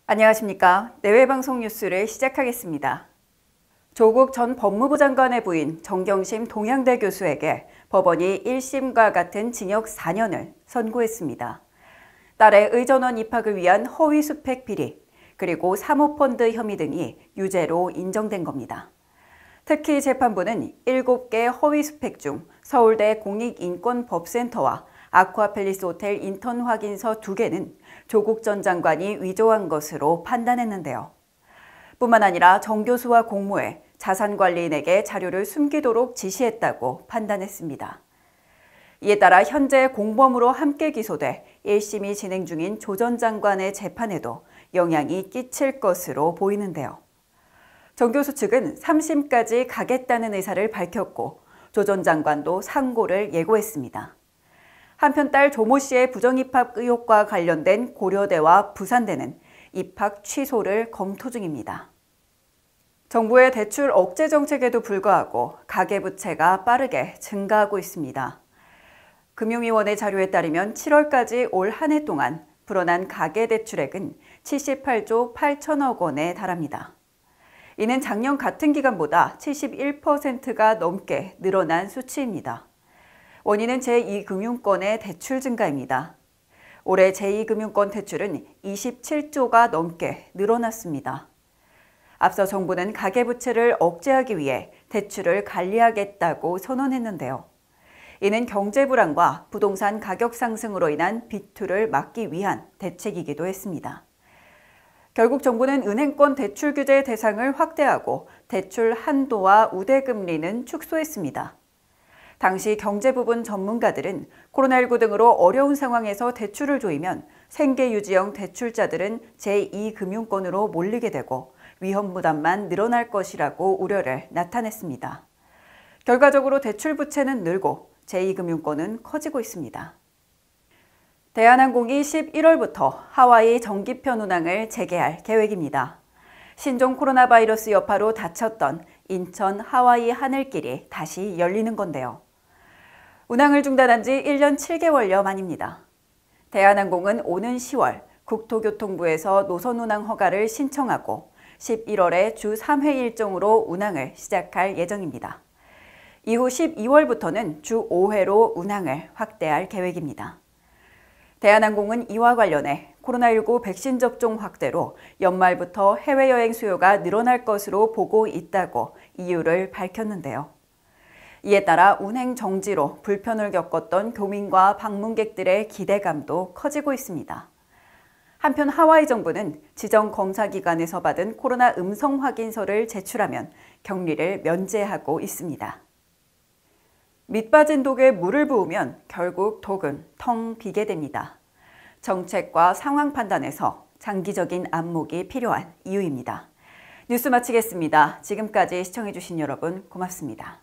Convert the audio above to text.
안녕하십니까. 내외방송 뉴스를 시작하겠습니다. 조국 전 법무부 장관의 부인 정경심 동양대 교수에게 법원이 1심과 같은 징역 4년을 선고했습니다. 딸의 의전원 입학을 위한 허위 스펙 비리, 그리고 사모펀드 혐의 등이 유죄로 인정된 겁니다. 특히 재판부는 7개 허위 스펙 중 서울대 공익인권법센터와 아쿠아팰리스 호텔 인턴 확인서 2개는 조국 전 장관이 위조한 것으로 판단했는데요. 뿐만 아니라 정 교수와 공모해 자산관리인에게 자료를 숨기도록 지시했다고 판단했습니다. 이에 따라 현재 공범으로 함께 기소돼 1심이 진행 중인 조 전 장관의 재판에도 영향이 끼칠 것으로 보이는데요. 정 교수 측은 3심까지 가겠다는 의사를 밝혔고 조 전 장관도 상고를 예고했습니다. 한편 딸 조모 씨의 부정입학 의혹과 관련된 고려대와 부산대는 입학 취소를 검토 중입니다. 정부의 대출 억제 정책에도 불구하고 가계부채가 빠르게 증가하고 있습니다. 금융위원회 자료에 따르면 7월까지 올 한 해 동안 불어난 가계대출액은 78조 8천억 원에 달합니다. 이는 작년 같은 기간보다 71%가 넘게 늘어난 수치입니다. 원인은 제2금융권의 대출 증가입니다. 올해 제2금융권 대출은 27조가 넘게 늘어났습니다. 앞서 정부는 가계부채를 억제하기 위해 대출을 관리하겠다고 선언했는데요. 이는 경제 불안과 부동산 가격 상승으로 인한 비투를 막기 위한 대책이기도 했습니다. 결국 정부는 은행권 대출 규제 대상을 확대하고 대출 한도와 우대금리는 축소했습니다. 당시 경제부분 전문가들은 코로나19 등으로 어려운 상황에서 대출을 조이면 생계유지형 대출자들은 제2금융권으로 몰리게 되고 위험 부담만 늘어날 것이라고 우려를 나타냈습니다. 결과적으로 대출 부채는 늘고 제2금융권은 커지고 있습니다. 대한항공이 11월부터 하와이 정기편 운항을 재개할 계획입니다. 신종 코로나 바이러스 여파로 닫혔던 인천 하와이 하늘길이 다시 열리는 건데요. 운항을 중단한 지 1년 7개월여 만입니다. 대한항공은 오는 10월 국토교통부에서 노선 운항 허가를 신청하고 11월에 주 3회 일정으로 운항을 시작할 예정입니다. 이후 12월부터는 주 5회로 운항을 확대할 계획입니다. 대한항공은 이와 관련해 코로나19 백신 접종 확대로 연말부터 해외여행 수요가 늘어날 것으로 보고 있다고 이유를 밝혔는데요. 이에 따라 운행 정지로 불편을 겪었던 교민과 방문객들의 기대감도 커지고 있습니다. 한편 하와이 정부는 지정 검사기관에서 받은 코로나 음성 확인서를 제출하면 격리를 면제하고 있습니다. 밑 빠진 독에 물을 부으면 결국 독은 텅 비게 됩니다. 정책과 상황 판단에서 장기적인 안목이 필요한 이유입니다. 뉴스 마치겠습니다. 지금까지 시청해주신 여러분 고맙습니다.